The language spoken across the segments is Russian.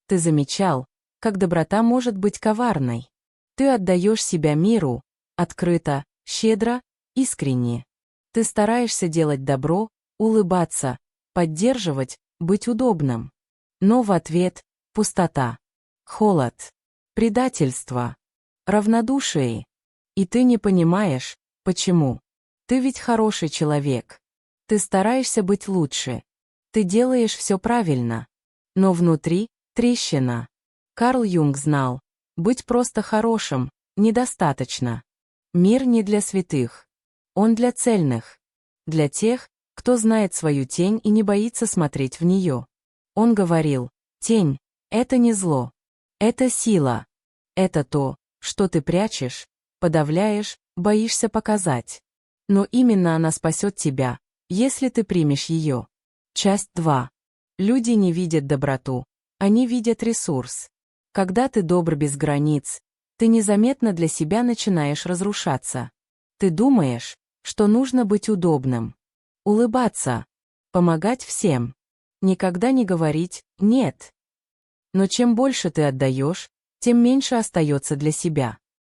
Ты замечал, как доброта может быть коварной? Ты отдаешь себя миру, открыто, щедро, искренне. Ты стараешься делать добро, улыбаться, поддерживать, быть удобным. Но в ответ — пустота, холод, предательство, равнодушие. И ты не понимаешь, почему. Ты ведь хороший человек. Ты стараешься быть лучше. Ты делаешь все правильно. Но внутри — трещина. Карл Юнг знал, быть просто хорошим недостаточно. Мир не для святых. Он для цельных. Для тех, кто знает свою тень и не боится смотреть в нее. Он говорил, тень — это не зло. Это сила. Это то, что ты прячешь, подавляешь, боишься показать. Но именно она спасет тебя, если ты примешь ее. Часть 2. Люди не видят доброту, они видят ресурс. Когда ты добр без границ, ты незаметно для себя начинаешь разрушаться. Ты думаешь, что нужно быть удобным, улыбаться, помогать всем, никогда не говорить «нет». Но чем больше ты отдаешь, тем меньше остается для себя.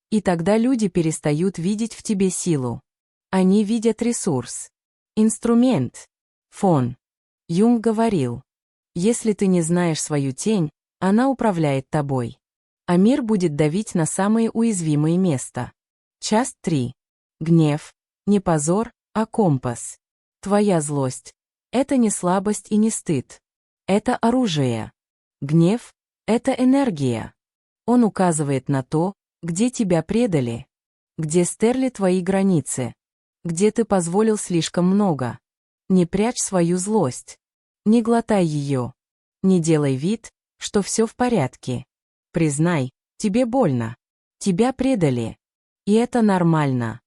И тогда люди перестают видеть в тебе силу. Они видят ресурс, инструмент, фон. Юнг говорил, если ты не знаешь свою тень, она управляет тобой. А мир будет давить на самые уязвимые места. Часть 3. Гнев. Не позор, а компас. Твоя злость. Это не слабость и не стыд. Это оружие. Гнев — это энергия. Он указывает на то, где тебя предали, где стерли твои границы, где ты позволил слишком много. Не прячь свою злость. Не глотай ее. Не делай вид, что все в порядке. Признай, тебе больно. Тебя предали. И это нормально.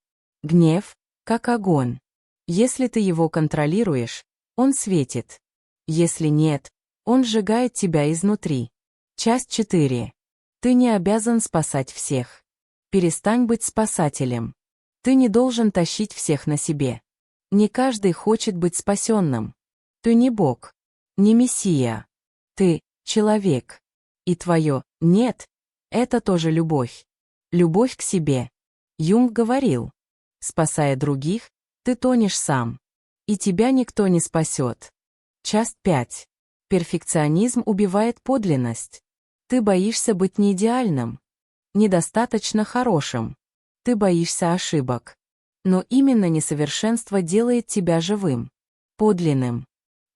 Гнев — как огонь. Если ты его контролируешь, он светит. Если нет, он сжигает тебя изнутри. Часть 4. Ты не обязан спасать всех. Перестань быть спасателем. Ты не должен тащить всех на себе. Не каждый хочет быть спасенным. Ты не Бог, не Мессия. Ты — человек. И твое «нет» — это тоже любовь. Любовь к себе. Юнг говорил, спасая других, ты тонешь сам. И тебя никто не спасет. Часть 5. Перфекционизм убивает подлинность. Ты боишься быть неидеальным, недостаточно хорошим. Ты боишься ошибок. Но именно несовершенство делает тебя живым, подлинным,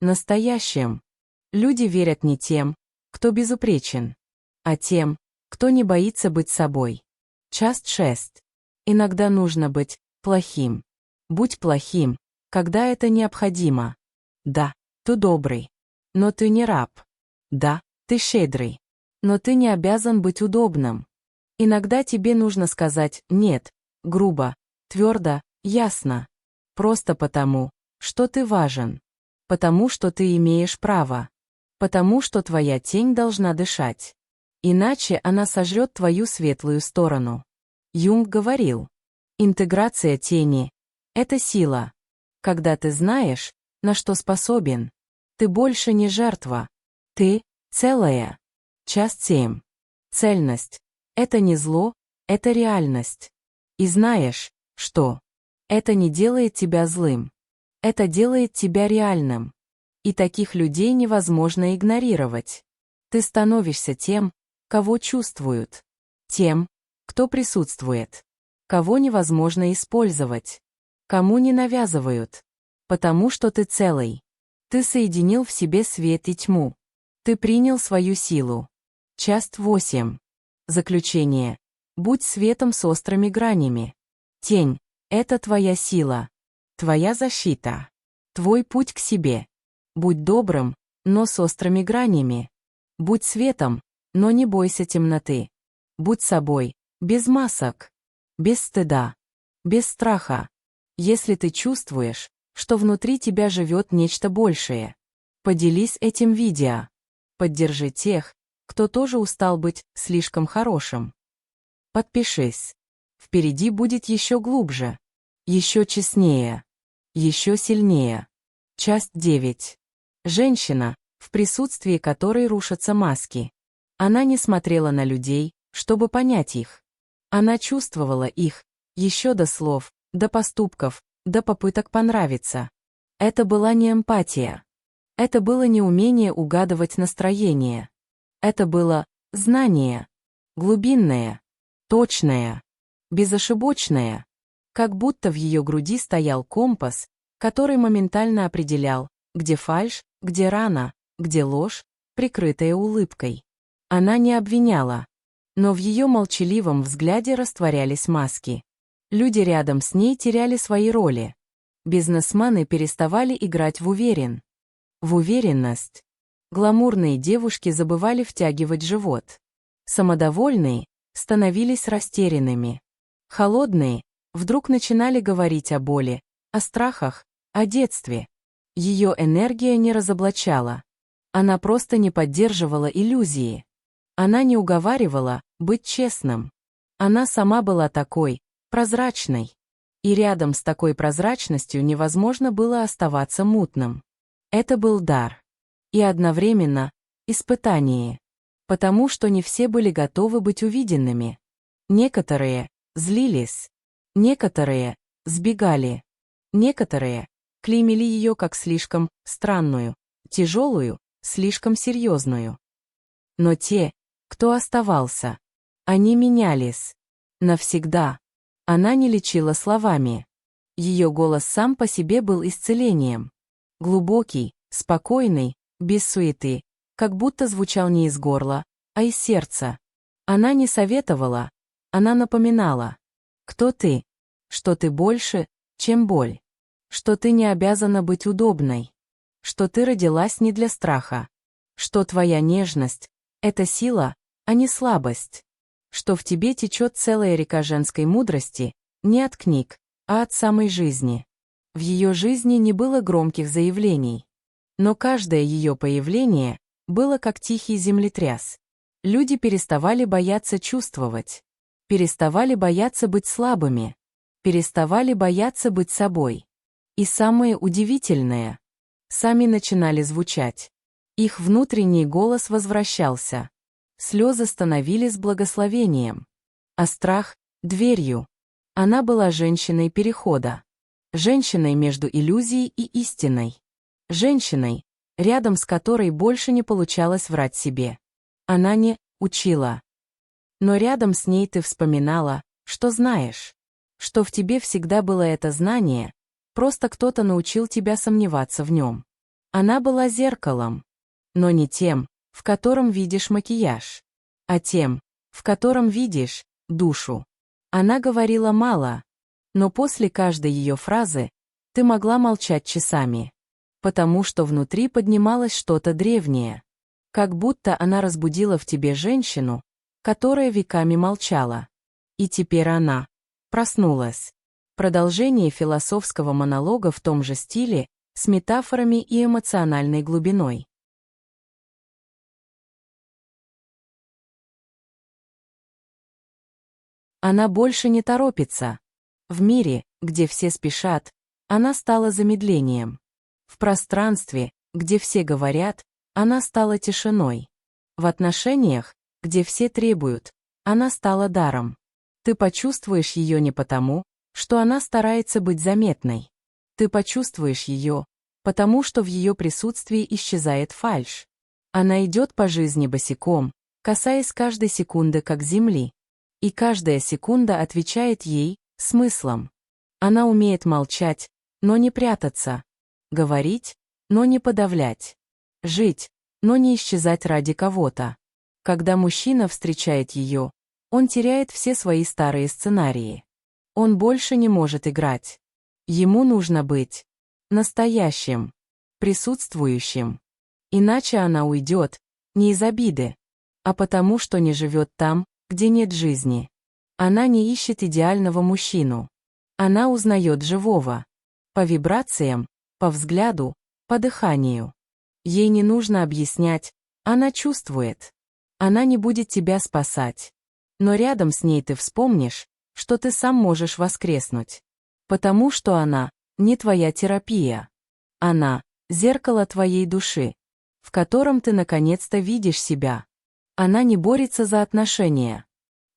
настоящим. Люди верят не тем, кто безупречен, а тем, кто не боится быть собой. Часть 6. Иногда нужно быть плохим. Будь плохим, когда это необходимо. Да, ты добрый, но ты не раб. Да, ты щедрый, но ты не обязан быть удобным. Иногда тебе нужно сказать «нет», грубо, твердо, ясно. Просто потому, что ты важен. Потому что ты имеешь право. Потому что твоя тень должна дышать. Иначе она сожрет твою светлую сторону. Юнг говорил, интеграция тени — это сила. Когда ты знаешь, на что способен, ты больше не жертва. Ты — целая. Часть 7. Цельность — это не зло, это реальность. И знаешь, что? Это не делает тебя злым. Это делает тебя реальным. И таких людей невозможно игнорировать. Ты становишься тем, кого чувствуют. Тем, кто присутствует. Кого невозможно использовать. Кому не навязывают. Потому что ты целый. Ты соединил в себе свет и тьму. Ты принял свою силу. Часть 8. Заключение. Будь светом с острыми гранями. Тень — это твоя сила. Твоя защита. Твой путь к себе. Будь добрым, но с острыми гранями. Будь светом, но не бойся темноты. Будь собой, без масок. Без стыда. Без страха. Если ты чувствуешь, что внутри тебя живет нечто большее, поделись этим видео. Поддержи тех, кто тоже устал быть слишком хорошим. Подпишись. Впереди будет еще глубже, еще честнее, еще сильнее. Часть 9. Женщина, в присутствии которой рушатся маски. Она не смотрела на людей, чтобы понять их. Она чувствовала их, еще до слов, до поступков, до попыток понравиться. Это была не эмпатия. Это было не умение угадывать настроение. Это было знание. Глубинное, точное, безошибочное. Как будто в ее груди стоял компас, который моментально определял, где фальшь, где рана, где ложь, прикрытая улыбкой. Она не обвиняла. Но в ее молчаливом взгляде растворялись маски. Люди рядом с ней теряли свои роли. Бизнесмены переставали играть в уверенность. Гламурные девушки забывали втягивать живот. Самодовольные становились растерянными. Холодные вдруг начинали говорить о боли, о страхах, о детстве. Ее энергия не разоблачала. Она просто не поддерживала иллюзии. Она не уговаривала быть честным. Она сама была такой, прозрачной. И рядом с такой прозрачностью невозможно было оставаться мутным. Это был дар. И одновременно испытание. Потому что не все были готовы быть увиденными. Некоторые злились. Некоторые сбегали. Некоторые клеймили ее как слишком странную, тяжелую, слишком серьезную. Но те, кто оставался, они менялись. Навсегда. Она не лечила словами. Ее голос сам по себе был исцелением. Глубокий, спокойный, без суеты, как будто звучал не из горла, а из сердца. Она не советовала, она напоминала. Кто ты? Что ты больше, чем боль. Что ты не обязана быть удобной. Что ты родилась не для страха. Что твоя нежность — это сила, а не слабость. Что в тебе течет целая река женской мудрости, не от книг, а от самой жизни. В ее жизни не было громких заявлений. Но каждое ее появление было как тихий землетряс. Люди переставали бояться чувствовать. Переставали бояться быть слабыми. Переставали бояться быть собой. И самое удивительное — сами начинали звучать. Их внутренний голос возвращался. Слезы становились благословением. А страх — дверью. Она была женщиной перехода. Женщиной между иллюзией и истиной. Женщиной, рядом с которой больше не получалось врать себе. Она не учила. Но рядом с ней ты вспоминала, что знаешь. Что в тебе всегда было это знание, просто кто-то научил тебя сомневаться в нем. Она была зеркалом. Но не тем, в котором видишь макияж, а тем, в котором видишь душу. Она говорила мало, но после каждой ее фразы ты могла молчать часами, потому что внутри поднималось что-то древнее. Как будто она разбудила в тебе женщину, которая веками молчала. И теперь она проснулась. Продолжение философского монолога в том же стиле, с метафорами и эмоциональной глубиной. Она больше не торопится. В мире, где все спешат, она стала замедлением. В пространстве, где все говорят, она стала тишиной. В отношениях, где все требуют, она стала даром. Ты почувствуешь ее не потому, что она старается быть заметной. Ты почувствуешь ее, потому что в ее присутствии исчезает фальшь. Она идет по жизни босиком, касаясь каждой секунды как земли. И каждая секунда отвечает ей смыслом. Она умеет молчать, но не прятаться. Говорить, но не подавлять. Жить, но не исчезать ради кого-то. Когда мужчина встречает ее, он теряет все свои старые сценарии. Он больше не может играть. Ему нужно быть настоящим, присутствующим. Иначе она уйдет, не из обиды, а потому что не живет там, где нет жизни. Она не ищет идеального мужчину. Она узнает живого. По вибрациям, по взгляду, по дыханию. Ей не нужно объяснять, она чувствует. Она не будет тебя спасать. Но рядом с ней ты вспомнишь, что ты сам можешь воскреснуть. Потому что она не твоя терапия. Она — зеркало твоей души, в котором ты наконец-то видишь себя. Она не борется за отношения.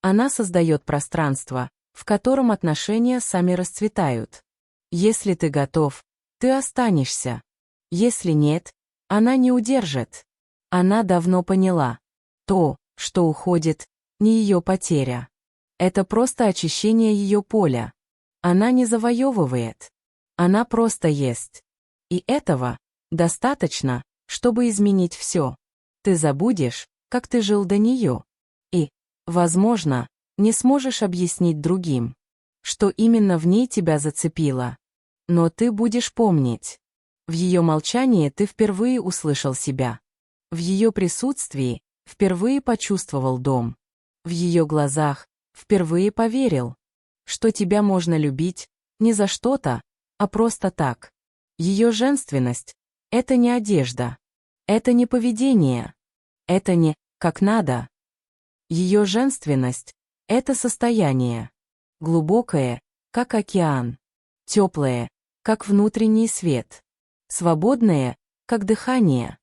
Она создает пространство, в котором отношения сами расцветают. Если ты готов, ты останешься. Если нет, она не удержит. Она давно поняла. То, что уходит, не ее потеря. Это просто очищение ее поля. Она не завоевывает. Она просто есть. И этого достаточно, чтобы изменить все. Ты забудешь, как ты жил до нее. И, возможно, не сможешь объяснить другим, что именно в ней тебя зацепило. Но ты будешь помнить. В ее молчании ты впервые услышал себя. В ее присутствии впервые почувствовал дом. В ее глазах впервые поверил, что тебя можно любить не за что-то, а просто так. Ее женственность — это не одежда, это не поведение, это не «как надо». Ее женственность — это состояние. Глубокое, как океан. Теплое, как внутренний свет. Свободное, как дыхание.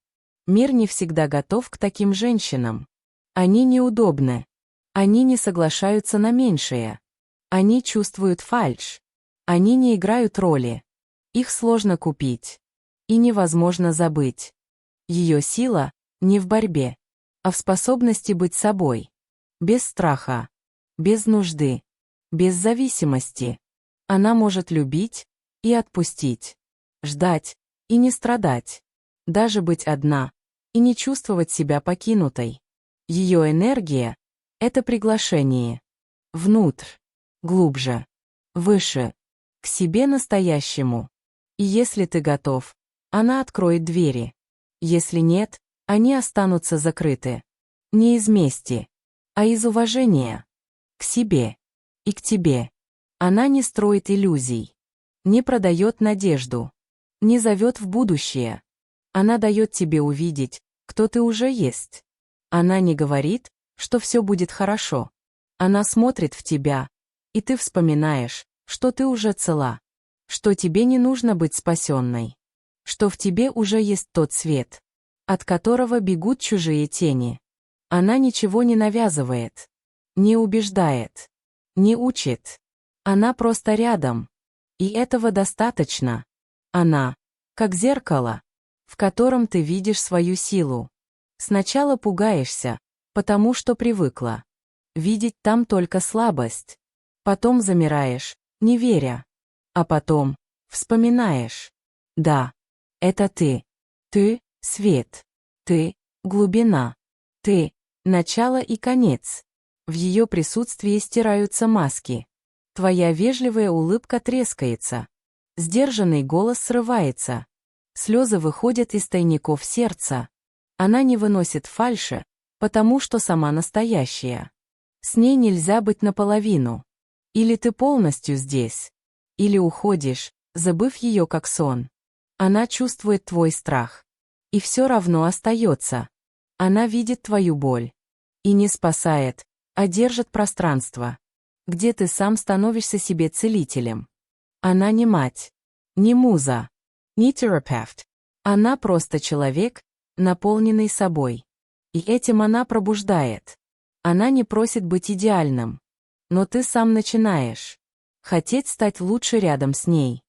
Мир не всегда готов к таким женщинам. Они неудобны. Они не соглашаются на меньшее. Они чувствуют фальшь. Они не играют роли. Их сложно купить. И невозможно забыть. Ее сила не в борьбе, а в способности быть собой. Без страха, без нужды, без зависимости. Она может любить и отпустить. Ждать и не страдать. Даже быть одна и не чувствовать себя покинутой. Ее энергия — это приглашение. Внутрь, глубже, выше, к себе настоящему. И если ты готов, она откроет двери. Если нет, они останутся закрыты. Не из мести, а из уважения. К себе и к тебе. Она не строит иллюзий. Не продает надежду. Не зовет в будущее. Она дает тебе увидеть, кто ты уже есть. Она не говорит, что все будет хорошо. Она смотрит в тебя, и ты вспоминаешь, что ты уже цела. Что тебе не нужно быть спасенной. Что в тебе уже есть тот свет, от которого бегут чужие тени. Она ничего не навязывает, не убеждает, не учит. Она просто рядом. И этого достаточно. Она, как зеркало, в котором ты видишь свою силу. Сначала пугаешься, потому что привыкла. Видеть там только слабость. Потом замираешь, не веря. А потом вспоминаешь. Да, это ты. Ты — свет. Ты — глубина. Ты — начало и конец. В ее присутствии стираются маски. Твоя вежливая улыбка трескается. Сдержанный голос срывается. Слезы выходят из тайников сердца. Она не выносит фальши, потому что сама настоящая. С ней нельзя быть наполовину. Или ты полностью здесь, или уходишь, забыв ее как сон. Она чувствует твой страх. И все равно остается. Она видит твою боль. И не спасает, а держит пространство, где ты сам становишься себе целителем. Она не мать, не муза, не терапевт. Она просто человек, наполненный собой. И этим она пробуждает. Она не просит быть идеальным. Но ты сам начинаешь хотеть стать лучше рядом с ней.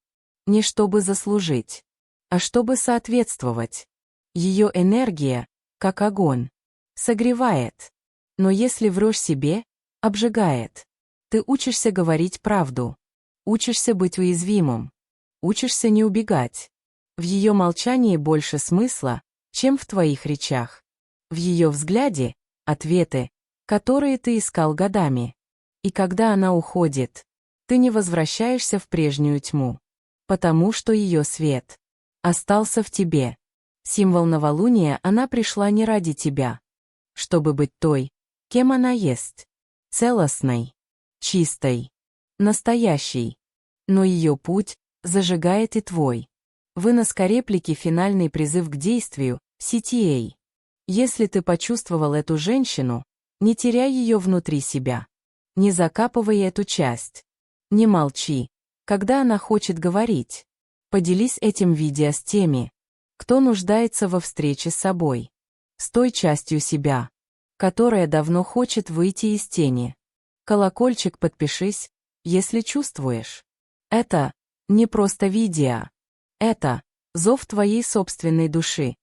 Не чтобы заслужить, а чтобы соответствовать. Ее энергия, как огонь, согревает. Но если врешь себе, обжигает. Ты учишься говорить правду. Учишься быть уязвимым. Учишься не убегать. В ее молчании больше смысла, чем в твоих речах. В ее взгляде — ответы, которые ты искал годами. И когда она уходит, ты не возвращаешься в прежнюю тьму. Потому что ее свет остался в тебе. Символ новолуния она пришла не ради тебя. Чтобы быть той, кем она есть. Целостной, чистой, настоящей. Но ее путь зажигает и твой. Вынос реплики — финальный призыв к действию, CTA. Если ты почувствовал эту женщину, не теряй ее внутри себя. Не закапывай эту часть. Не молчи, когда она хочет говорить. Поделись этим видео с теми, кто нуждается во встрече с собой. С той частью себя, которая давно хочет выйти из тени. Колокольчик подпишись, если чувствуешь. Это не просто видео. Это зов твоей собственной души.